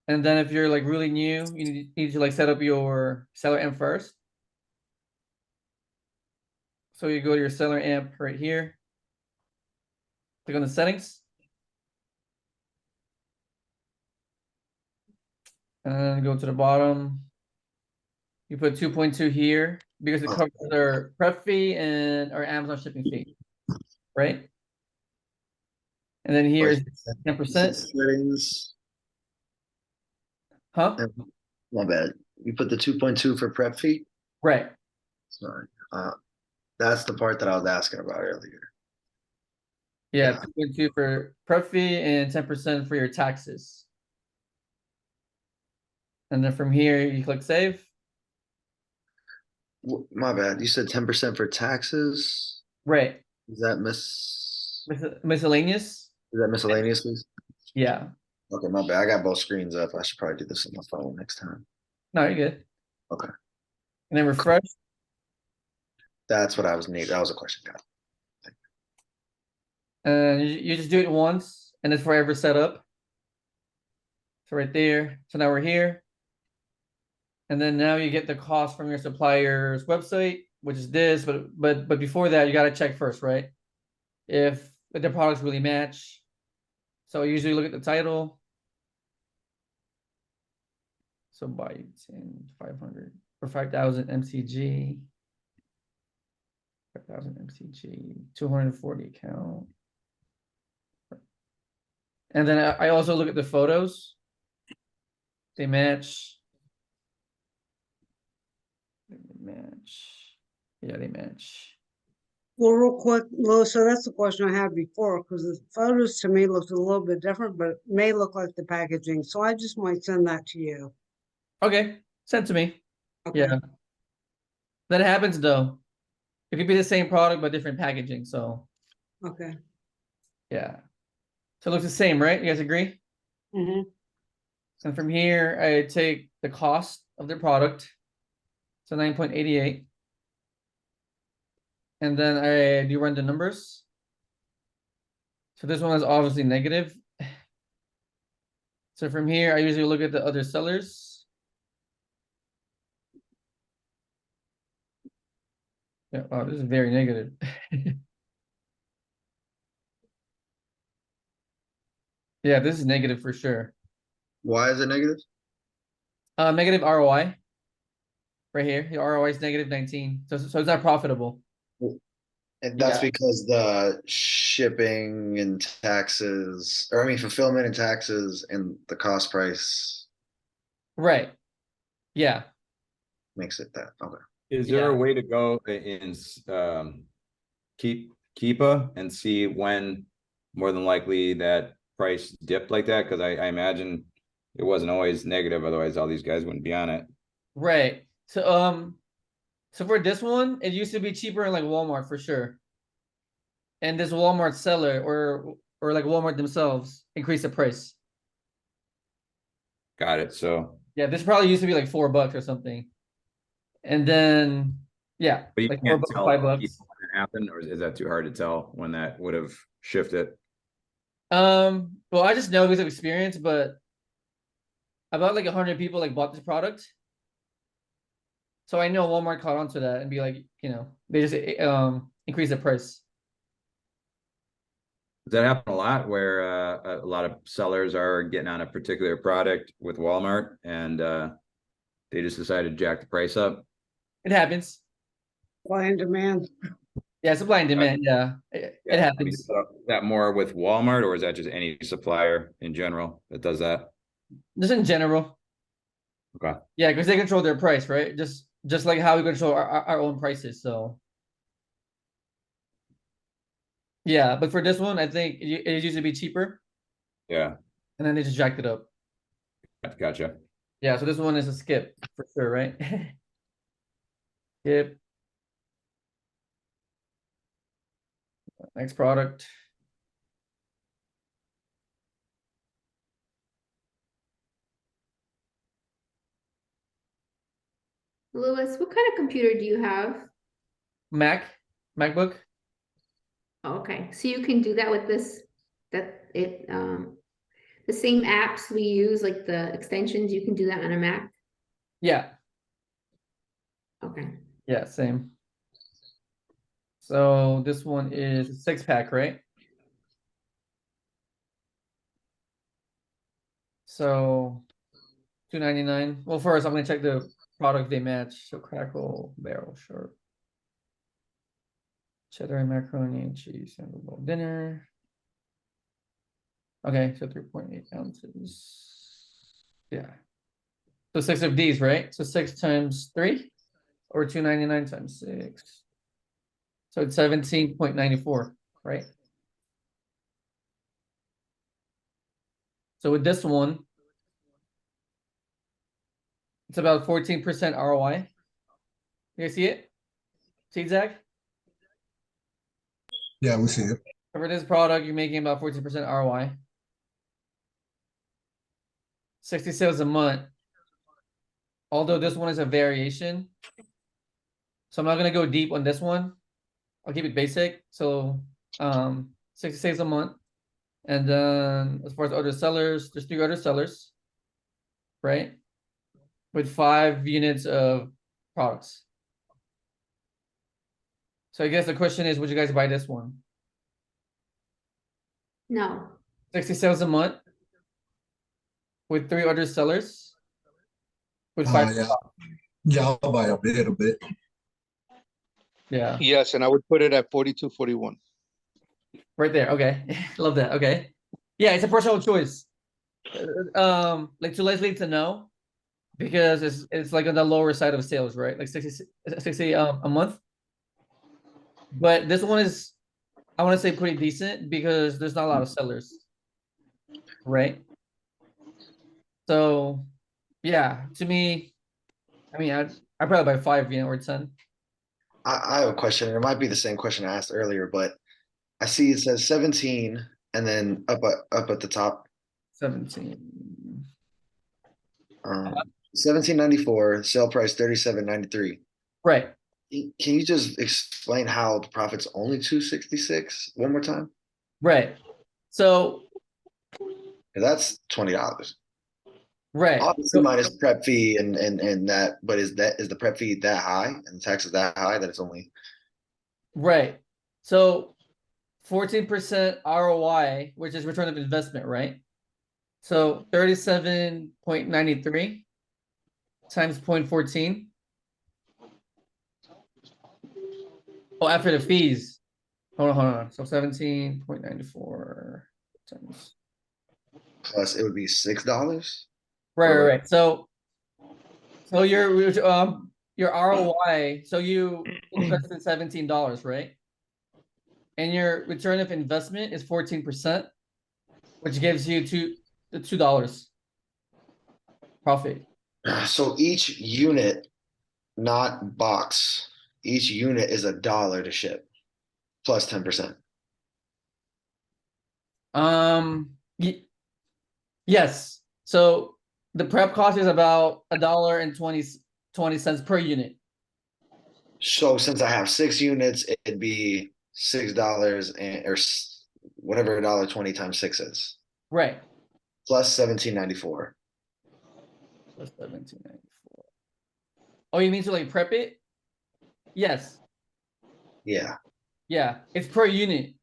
And then if you're like really new, you need to like set up your seller amp first. So you go to your seller amp right here. Click on the settings. And then go to the bottom. You put 2.2 here because it covers our prep fee and our Amazon shipping fee, right? And then here's 10%. Settings. Huh? My bad. You put the 2.2 for prep fee? Right. Sorry. That's the part that I was asking about earlier. Yeah, Yeah. 2.2 for prep fee and 10% for your taxes. And then from here, you click save. My bad. You said 10% for taxes? Right. Is that Miscellaneous. miscellaneous, please? Yeah. Okay, my bad. I got both screens up. I should probably do this on my phone next time. No, you're good. Okay. And then refresh. That's what I was needing. That was a question, guys. And you just do it once and it's forever set up. So right there. So now we're here. And then now you get the cost from your supplier's website, which is this, but before that, you gotta check first, right? If the products really match. So I usually look at the title. So buy 10, 500 or 5,000 MCG. 5,000 MCG, 240 account. And then I also look at the photos. They match. They match. Yeah, they match. Well, real quick, Louis, so that's the question I had before, because the photos to me looked a little bit different, but it may look like the packaging. So I just might send that to you. Okay, send to me. Okay. Yeah. That happens though. It could be the same product but different packaging. So Okay. yeah. So it looks the same, right? You guys agree? Mm-hmm. And from here, I take the cost of their product. So 9.88. And then I do run the numbers. So this one is obviously negative. So from here, I usually look at the other sellers. Yeah, oh, this is very negative. Yeah, this is negative for sure. Why is it negative? Negative ROI right here. The ROI is negative 19. So it's not profitable. And that's Yeah, because the shipping and taxes, or I mean, fulfillment and taxes and the cost price right. Yeah, makes it that. Okay. Is there yeah. a way to go in Keepa and see when more than likely that price dipped like that? Because I imagine it wasn't always negative, otherwise all these guys wouldn't be on it. Right. So for this one, it used to be cheaper in like Walmart for sure. And this Walmart seller or like Walmart themselves increased the price. Got it. So, Yeah, this probably used to be like $4 or something. And then yeah, but you like can't $4, tell $5. when it happened, or is that too hard to tell when that would have shifted? Well, I just know because of experience, but about like 100 people like bought this product. So I know Walmart caught on to that and be like, they just increase the price. Does that happen a lot where a lot of sellers are getting on a particular product with Walmart and they just decided to jack the price up? It happens. Supply and demand. Yeah, supply and demand. Yeah, it Yeah, I mean, happens. is that more with Walmart, or is that just any supplier in general that does that? Just in general. Okay. Yeah, because they control their price, right? Just like how we control our own prices. So yeah, but for this one, I think it used to be cheaper, Yeah. and then they just jacked it up. Gotcha. Yeah, so this one is a skip for sure, right? Skip. Next product. Lewis, what kind of computer do you have? MacBook. Okay, so you can do that with this, the same apps we use, like the extensions, you can do that on a Mac? Yeah, Okay. yeah, same. So this one is a 6-pack, right? So $2.99. Well, first I'm gonna check the product they match. So crackle, barrel, short, cheddar and macaroni and cheese and bowl dinner. Okay, so 3.8 ounces. Yeah. So 6 of these, right? So 6 times 3 or 2.99 times 6. So it's 17.94, right? So with this one, it's about 14% ROI. You guys see it? See it, Zach? Yeah, we see it. For this product, you're making about 14% ROI. 60 sales a month. Although this one is a variation. So I'm not gonna go deep on this one. I'll keep it basic. So 60 sales a month. And then as far as other sellers, there's 3 other sellers, right? With 5 units of products. So I guess the question is, would you guys buy this one? No. 60 sales a month with 3 other sellers with 5. Yeah. Yeah, I'll buy a little bit. Yeah, Yes, and I would put it at 42, 41. right there. Okay, love that. Okay, yeah, it's a personal choice. Like to Leslie to know because it's like on the lower side of sales, right? Like 60 a month. But this one is, I want to say, pretty decent because there's not a lot of sellers, right? So, yeah, to me, I mean, I probably buy 5, or 10. I have a question. It might be the same question I asked earlier, but I see it says 17 and then up at the top, 17. 17.94, sale price 37.93. Right, Can you just explain how the profit's only 266 one more time? right. So, 'Cause that's $20. right. Obviously minus prep fee and that, but is the prep fee that high and the tax is that high that it's only Right. So 14% ROI, which is return of investment, right? So 37.93 times 0.14. Oh, after the fees. Hold on. So 17.94 times. plus it would be $6? Right. So your ROI, so you invested $17, right? And your return of investment is 14%, which gives you $2 profit. So each unit, not box, each unit is $1 to ship plus 10%. Yes. So the prep cost is about $1.20 per unit. So since I have 6 units, it'd be $6 and whatever $1.20 times 6 is Right. plus 17.94. Plus 17.94. Oh, you mean to like prep it? Yes. Yeah, Yeah. It's per unit.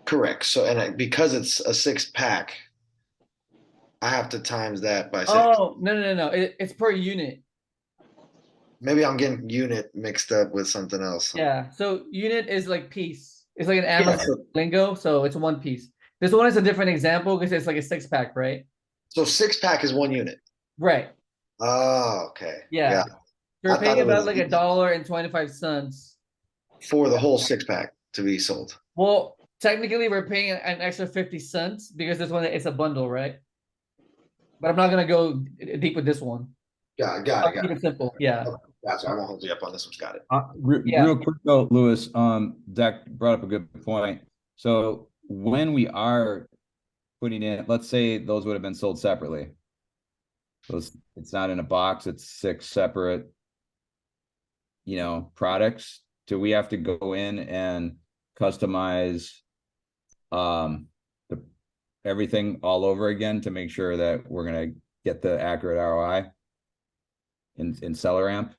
correct. So because it's a 6-pack, I have to times that by 6. Oh, no. It's per unit. Maybe I'm getting unit mixed up with something else. Yeah. So unit is like piece. It's like an Yeah, Amazon lingo. So it's one piece. This one is a different example because it's like a 6-pack, right? so 6-pack is 1 unit. Right. Oh, okay. Yeah. I You're thought paying it about was like $1.25. for the whole 6-pack to be sold. Well, technically we're paying an extra 50 cents because this one is a bundle, right? But I'm not gonna go deep with this one. Got I'll it. keep it simple. Yeah. Gotcha. I won't hold you up on this one. Got it. Yeah. Real quick though, Louis, Zach brought up a good point. So when we are putting in, let's say those would have been sold separately. It's not in a box, it's 6 separate, products. Do we have to go in and customize the everything all over again to make sure that we're gonna get the accurate ROI in seller amp?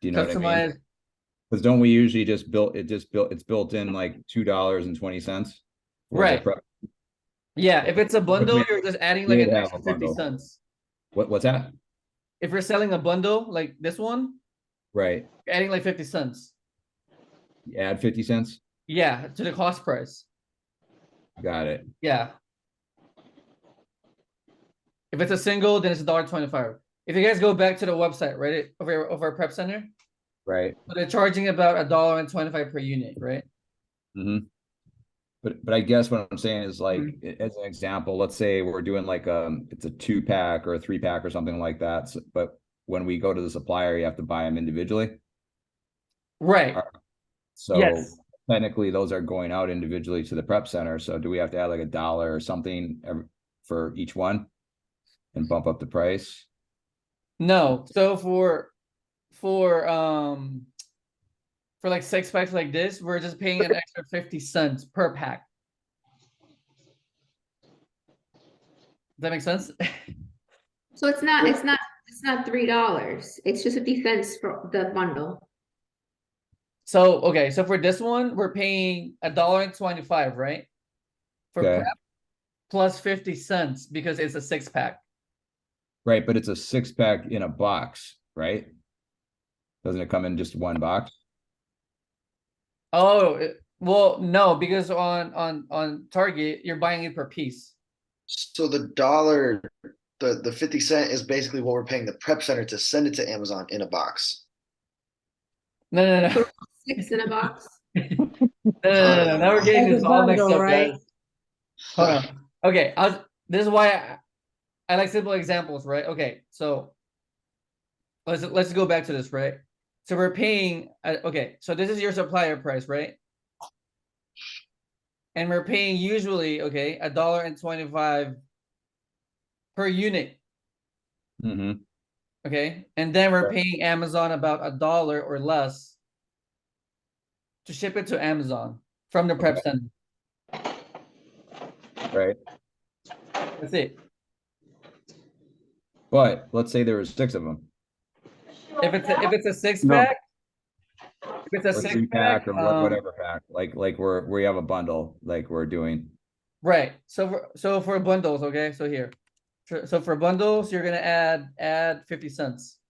Do you know what I mean? Customize. Because don't we usually just it's built in like $2.20? Right. Yeah, if it's a bundle, we you're just adding like did an have extra a 50 bundle. cents. What's that? If you're selling a bundle like this one, Right. you're adding like 50 cents. Add 50 cents. Yeah, to the cost price. Got it. Yeah. If it's a single, then it's $1.25. If you guys go back to the website, right, of our prep center, Right. so they're charging about $1.25 per unit, right? Mm-hmm. But I guess what I'm saying is like, as an example, let's say we're doing like it's a 2-pack or a 3-pack or something like that. So, but when we go to the supplier, you have to buy them individually. Right. So Yes. technically those are going out individually to the prep center. So do we have to add like $1 or something for each one and bump up the price? No. So for like 6 packs like this, we're just paying an extra 50 cents per pack. Does that make sense? So it's not $3. It's just 50 cents for the bundle. So okay, so for this one, we're paying $1.25, right? For Okay. prep plus 50 cents because it's a 6-pack. Right, but it's a 6-pack in a box, right? Doesn't it come in just one box? Oh, well, no, because on Target, you're buying it per piece. So the dollar, the 50 cent is basically what we're paying the prep center to send it to Amazon in a box. No. 6 in a box. No. Now we're getting Like this a all mixed bundle, up, right? guys. Hold on. Okay, this is why I like simple examples, right? Okay, so let's go back to this, right? So we're paying. Okay, so this is your supplier price, right? And we're paying usually, okay, $1.25 per unit. Mm-hmm. Okay, and then we're Right. paying Amazon about $1 or less to ship it to Amazon from the prep center. Right. That's it. But let's say there was 6 of them, If it's a 6-pack, if it's a or 6-pack, 3-pack, or whatever pack, like we have a bundle, like we're doing. right. So for bundles, okay. So here, so for bundles, you're gonna add 50 cents.